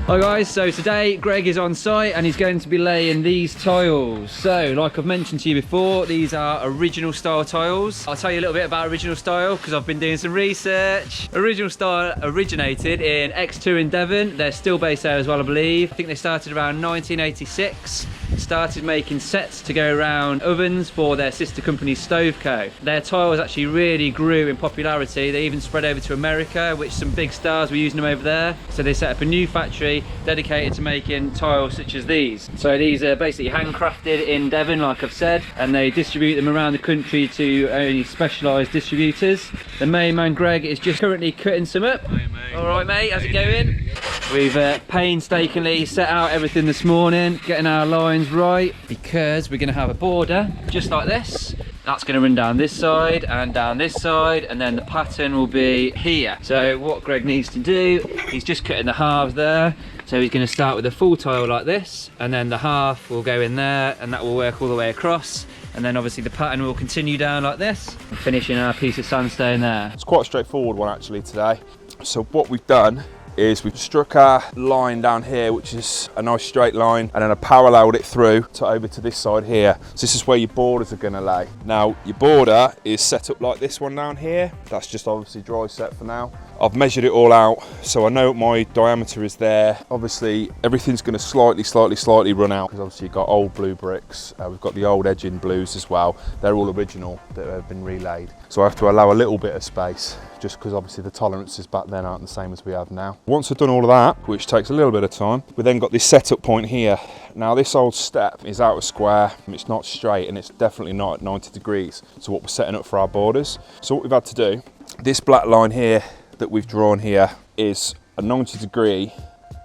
Hi guys, so today Greg is on site and he's going to be laying these tiles. So like I've mentioned to you before, these are original style tiles. I'll tell you a little bit about original style because I've been doing some research. Original style originated in X2 in Devon. They're still based there as well, I believe. I think they started around 1986. Started making sets to go around ovens for their sister company Stoveco. Their tiles actually really grew in popularity. They even spread over to America, which some big stars were using them over there. So they set up a new factory dedicated to making tiles such as these. So these are basically handcrafted in Devon, like I've said, and they distribute them around the country to only specialised distributors. The main man Greg is just currently cutting some up. Hey, mate. All right, mate, how's it going? We've painstakingly set out everything this morning, getting our lines right, because we're going to have a border just like this. That's going to run down this side and down this side, and then the pattern will be here. So what Greg needs to do, he's just cutting the halves there. So he's going to start with a full tile like this, and then the half will go in there, and that will work all the way across. And then obviously the pattern will continue down like this, and finishing our piece of sandstone there. It's quite a straightforward one actually today. So what we've done is we've struck our line down here, which is a nice straight line, and then I paralleled it through to over to this side here. So this is where your borders are going to lay. Now your border is set up like this one down here. That's just obviously dry set for now. I've measured it all out, so I know what my diameter is there. Obviously everything's going to slightly run out, because obviously you've got old blue bricks. We've got the old edging blues as well. They're all original that have been relayed. So I have to allow a little bit of space, just because obviously the tolerances back then aren't the same as we have now. Once I've done all of that, which takes a little bit of time, we then got this setup point here. Now this old step is out of square, it's not straight, and it's definitely not at 90 degrees. So what we're setting up for our borders. So what we've had to do, this black line here that we've drawn here is a 90 degree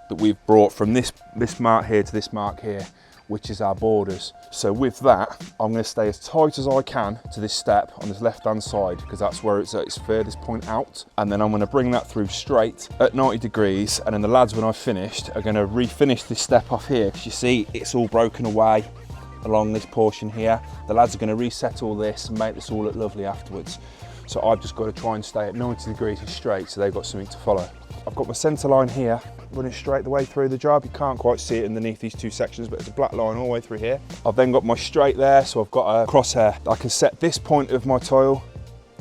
that we've brought from this mark here to this mark here, which is our borders. So with that, I'm going to stay as tight as I can to this step on this left hand side, because that's where it's at its furthest point out, and then I'm going to bring that through straight at 90 degrees, and then the lads, when I've finished, are going to refinish this step off here, because you see it's all broken away along this portion here. The lads are going to reset all this and make this all look lovely afterwards. So I've just got to try and stay at 90 degrees straight, so they've got something to follow. I've got my centre line here running straight the way through the job. You can't quite see it underneath these two sections, but it's a black line all the way through here. I've then got my straight there, so I've got a crosshair. I can set this point of my tile,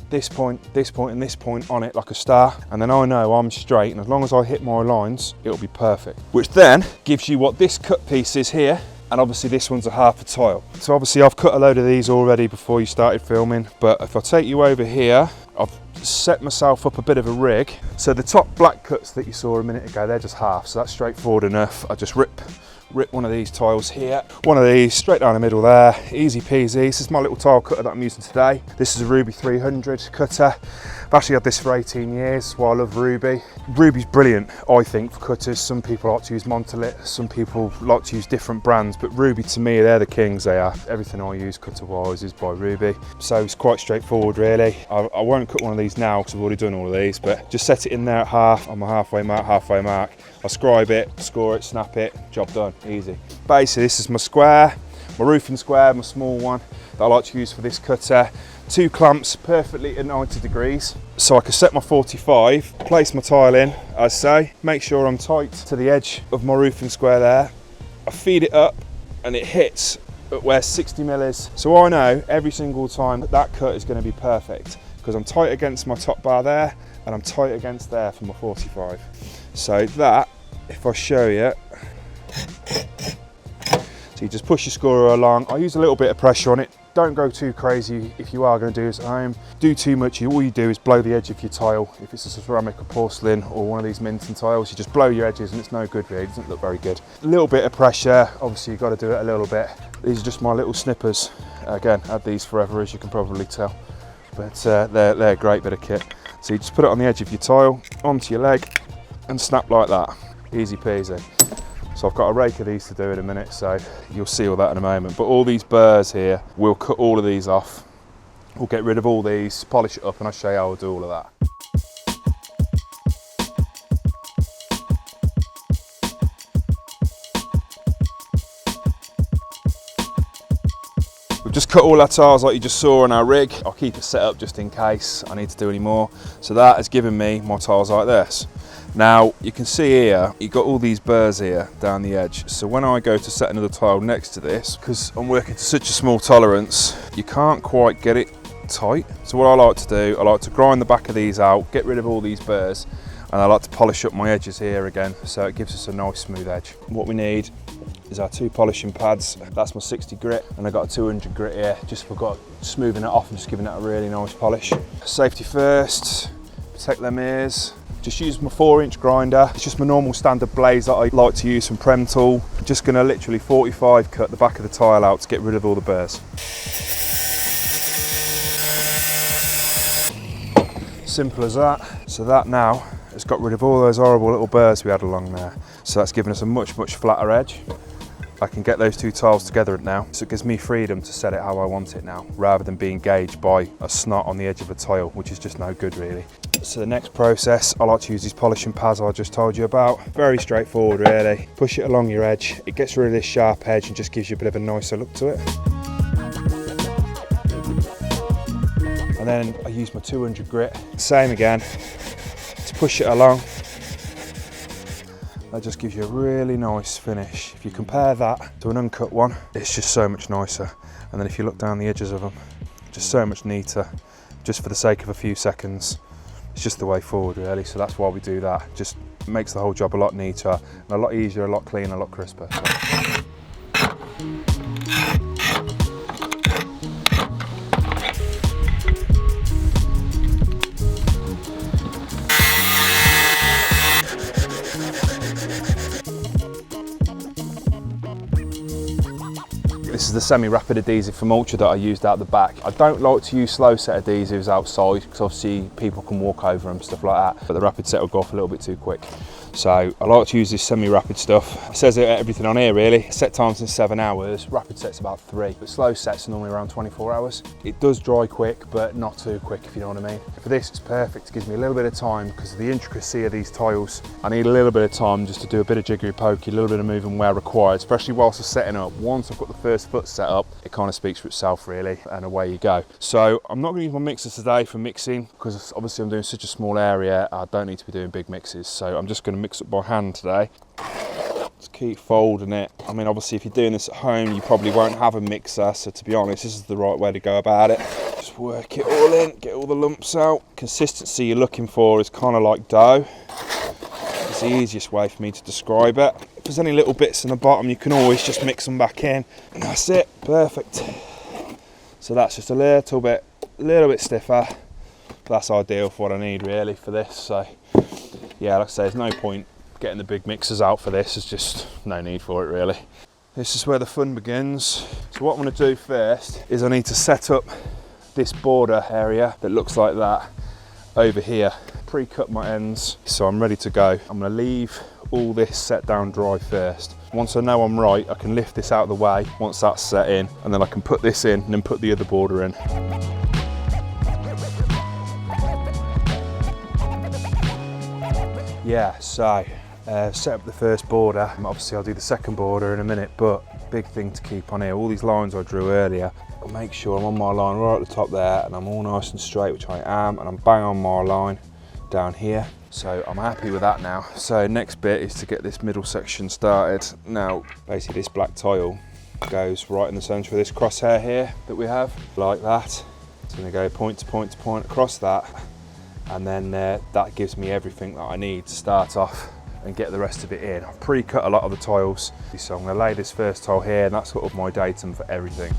this point, and this point on it like a star, and then I know I'm straight, and as long as I hit my lines, it'll be perfect. Which then gives you what this cut piece is here, and obviously this one's a half a tile. So obviously I've cut a load of these already before you started filming, but if I take you over here, I've set myself up a bit of a rig. So the top black cuts that you saw a minute ago, they're just half, so that's straightforward enough. I just rip one of these tiles here, one of these straight down the middle there, easy peasy. This is my little tile cutter that I'm using today. This is a Rubi 300 cutter. I've actually had this for 18 years, well, I love Rubi. Rubi's brilliant, I think, for cutters. Some people like to use Montolit, some people like to use different brands, but Rubi, to me, they're the kings, they are. Everything I use cutter-wise is by Rubi. So it's quite straightforward, really. I won't cut one of these now, because I've already done all of these, but just set it in there at half, on my halfway mark. I scribe it, score it, snap it, job done, easy. Basically, this is my square, my roofing square, my small one that I like to use for this cutter. 2 clamps perfectly at 90 degrees. So I can set my 45, place my tile in, as I say, make sure I'm tight to the edge of my roofing square there. I feed it up and it hits at where 60 mil is. So I know every single time that cut is going to be perfect, because I'm tight against my top bar there, and I'm tight against there for my 45. So that, if I show you, so you just push your scorer along. I use a little bit of pressure on it. Don't go too crazy if you are going to do this at home. Do too much, all you do is blow the edge of your tile. If it's a ceramic or porcelain or one of these Minton tiles, you just blow your edges and it's no good really, it doesn't look very good. A little bit of pressure, obviously you've got to do it a little bit. These are just my little snippers. Again, had these forever, as you can probably tell. But they're a great bit of kit. So you just put it on the edge of your tile, onto your leg, and snap like that. Easy peasy. So I've got a rake of these to do in a minute, so you'll see all that in a moment. But all these burrs here, we'll cut all of these off. We'll get rid of all these, polish it up, and I'll show you how I'll do all of that. We've just cut all our tiles like you just saw on our rig. I'll keep it set up just in case I need to do any more. So that has given me my tiles like this. Now you can see here, you've got all these burrs here down the edge. So when I go to set another tile next to this, because I'm working to such a small tolerance, you can't quite get it tight. So what I like to do, I like to grind the back of these out, get rid of all these burrs, and I like to polish up my edges here again, so it gives us a nice smooth edge. What we need is our 2 polishing pads. That's my 60 grit, and I've got a 200 grit here, just for got smoothing it off and just giving it a really nice polish. Safety first, protect them ears. Just use my 4-inch grinder. It's just my normal standard blades that I like to use from Prem Tool. Just gonna literally 45 cut the back of the tile out to get rid of all the burrs. Simple as that. So that now has got rid of all those horrible little burrs we had along there. So that's given us a much flatter edge. I can get those 2 tiles together now, so it gives me freedom to set it how I want it now, rather than being gauged by a snot on the edge of a tile, which is just no good really. So the next process, I like to use these polishing pads I just told you about. Very straightforward really. Push it along your edge, it gets rid of this sharp edge and just gives you a bit of a nicer look to it. And then I use my 200 grit, same again, to push it along. That just gives you a really nice finish. If you compare that to an uncut one, it's just so much nicer. And then if you look down the edges of them, just so much neater, just for the sake of a few seconds. It's just the way forward really, so that's why we do that. Just makes the whole job a lot neater, and a lot easier, a lot cleaner, a lot crisper. This is the semi-rapid adhesive from Ultra that I used out the back. I don't like to use slow set adhesives outside because obviously people can walk over them, stuff like that, but the rapid set will go off a little bit too quick. So I like to use this semi-rapid stuff. It says everything on here really. Set times in 7 hours, rapid set's about 3, but slow sets are normally around 24 hours. It does dry quick, but not too quick, if you know what I mean. For this, it's perfect. It gives me a little bit of time because of the intricacy of these tiles. I need a little bit of time just to do a bit of jiggery pokey, a little bit of moving where required, especially whilst I'm setting up. Once I've got the first foot set up, it kind of speaks for itself really, and away you go. So I'm not going to use my mixer today for mixing because obviously I'm doing such a small area, I don't need to be doing big mixes. So I'm just going to mix up by hand today. Just keep folding it. I mean, obviously if you're doing this at home, you probably won't have a mixer, so to be honest, this is the right way to go about it. Just work it all in, get all the lumps out. Consistency you're looking for is kind of like dough. It's the easiest way for me to describe it. If there's any little bits in the bottom, you can always just mix them back in. And that's it, perfect. So that's just a little bit stiffer. That's ideal for what I need really for this. So yeah, like I say, there's no point getting the big mixers out for this. There's just no need for it really. This is where the fun begins. So what I'm going to do first is I need to set up this border area that looks like that over here. Pre-cut my ends, so I'm ready to go. I'm going to leave all this set down dry first. Once I know I'm right, I can lift this out of the way once that's set in, and then I can put this in and then put the other border in. Yeah, so set up the first border. Obviously I'll do the second border in a minute, but big thing to keep on here, all these lines I drew earlier, I'll make sure I'm on my line right at the top there and I'm all nice and straight, which I am, and I'm bang on my line down here. So I'm happy with that now. So next bit is to get this middle section started. Now, basically this black tile goes right in the centre of this crosshair here that we have, like that. It's gonna go point to point to point across that. And then that gives me everything that I need to start off and get the rest of it in. I've pre-cut a lot of the tiles, so I'm going to lay this first tile here, and that's sort of my datum for everything.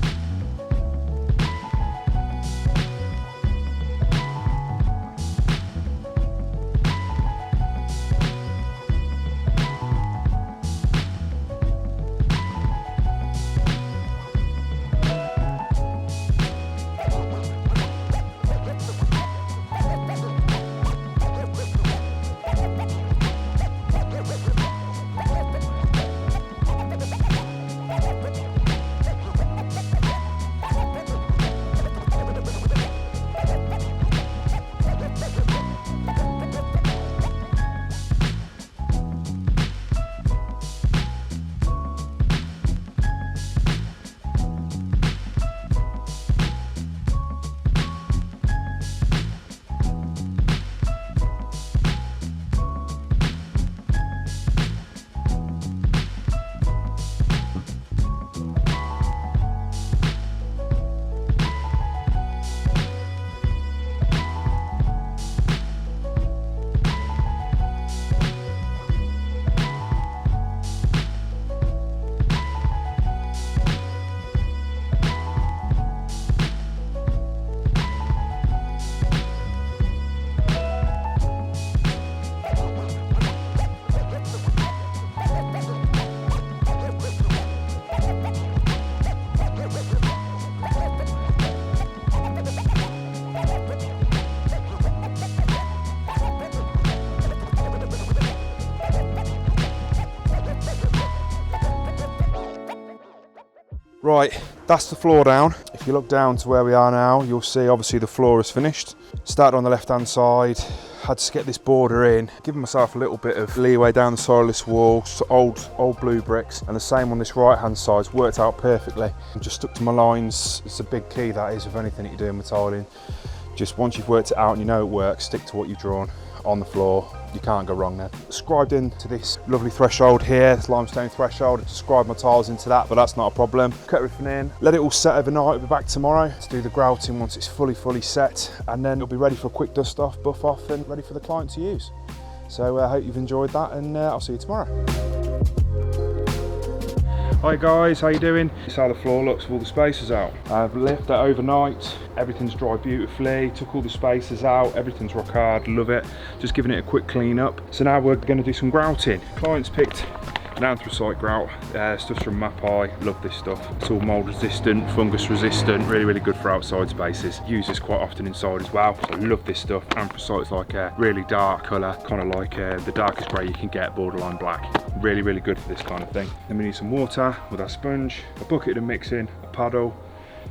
Right, that's the floor down. If you look down to where we are now, you'll see obviously the floor is finished. Started on the left hand side, had to get this border in, giving myself a little bit of leeway down the side of this wall, old blue bricks, and the same on this right hand side, worked out perfectly. Just stuck to my lines. It's a big key, that is, of anything that you're doing with tiling. Just once you've worked it out and you know it works, stick to what you've drawn on the floor. You can't go wrong there. Scribed into this lovely threshold here, this limestone threshold. I scribed my tiles into that, but that's not a problem. Cut everything in, let it all set overnight. We'll be back tomorrow to do the grouting once it's fully set, and then it'll be ready for a quick dust off, buff off, and ready for the client to use. So I hope you've enjoyed that, and I'll see you tomorrow. Hi guys, how you doing? This is how the floor looks with all the spacers out. I've left that overnight, everything's dried beautifully, took all the spacers out, everything's rock hard, love it. Just giving it a quick clean up. So now we're going to do some grouting. Clients picked an anthracite grout, stuff's from Mapai, love this stuff. It's all mould resistant, fungus resistant, really good for outside spaces. Use this quite often inside as well, so love this stuff. Anthracite's like a really dark colour, kind of like the darkest grey you can get, borderline black. Really good for this kind of thing. Then we need some water with our sponge, a bucket to mix in, a paddle,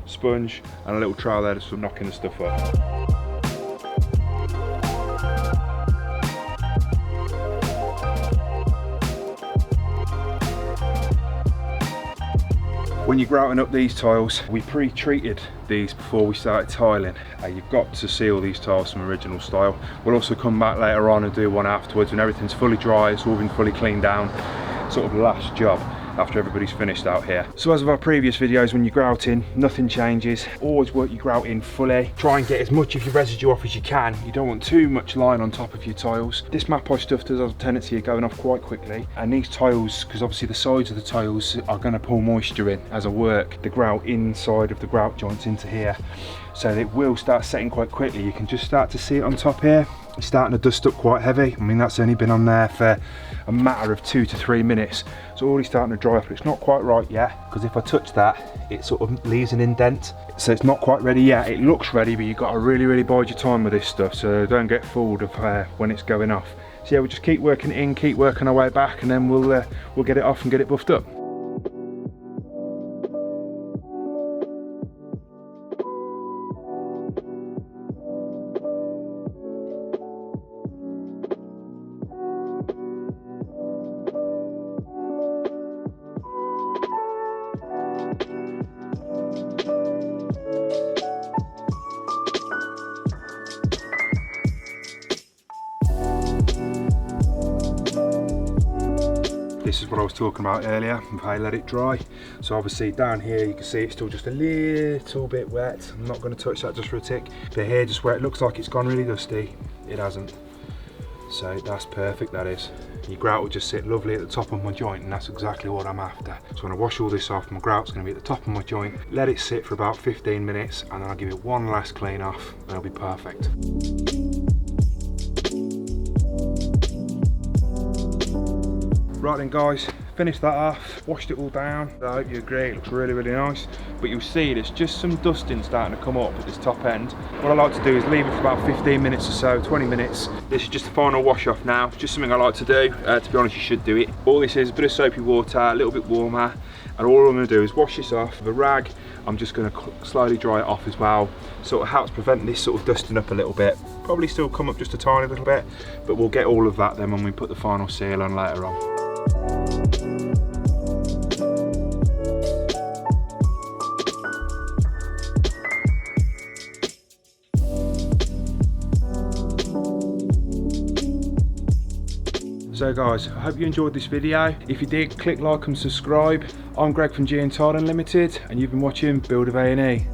sponge, and a little trowel there just for knocking the stuff up. When you're grouting up these tiles, we pre-treated these before we started tiling. You've got to seal these tiles from original style. We'll also come back later on and do one afterwards when everything's fully dry, it's all been fully cleaned down. Sort of last job after everybody's finished out here. So as with our previous videos, when you're grouting, nothing changes. Always work your grout in fully. Try and get as much of your residue off as you can. You don't want too much line on top of your tiles. This Mapai stuff does have a tendency of going off quite quickly. And these tiles, because obviously the sides of the tiles are going to pull moisture in as I work the grout inside of the grout joints into here. So it will start setting quite quickly. You can just start to see it on top here. It's starting to dust up quite heavy. I mean, that's only been on there for a matter of 2 to 3 minutes. It's already starting to dry up, but it's not quite right yet, because if I touch that, it sort of leaves an indent. So it's not quite ready yet. It looks ready, but you've got to really bide your time with this stuff, so don't get fooled of when it's going off. So yeah, we'll just keep working it in, keep working our way back, and then we'll get it off and get it buffed up. This is what I was talking about earlier, if I let it dry. So obviously down here you can see it's still just a little bit wet. I'm not going to touch that just for a tick. But here, just where it looks like it's gone really dusty, it hasn't. So that's perfect, that is. Your grout will just sit lovely at the top of my joint, and that's exactly what I'm after. So when I wash all this off, my grout's going to be at the top of my joint. Let it sit for about 15 minutes and then I'll give it one last clean off and it'll be perfect. Right then guys, finished that off, washed it all down. I hope you agree, it looks really nice. But you'll see there's just some dusting starting to come up at this top end. What I like to do is leave it for about 15 minutes or so, 20 minutes. This is just the final wash off now. It's just something I like to do. To be honest, you should do it. All this is a bit of soapy water, a little bit warmer. And all I'm going to do is wash this off with a rag. I'm just going to slowly dry it off as well. Sort of helps prevent this sort of dusting up a little bit. Probably still come up just a tiny little bit, but we'll get all of that then when we put the final seal on later on. So guys, I hope you enjoyed this video. If you did, click like and subscribe. I'm Greg from Untitled Limited, and you've been watching Build of A&E.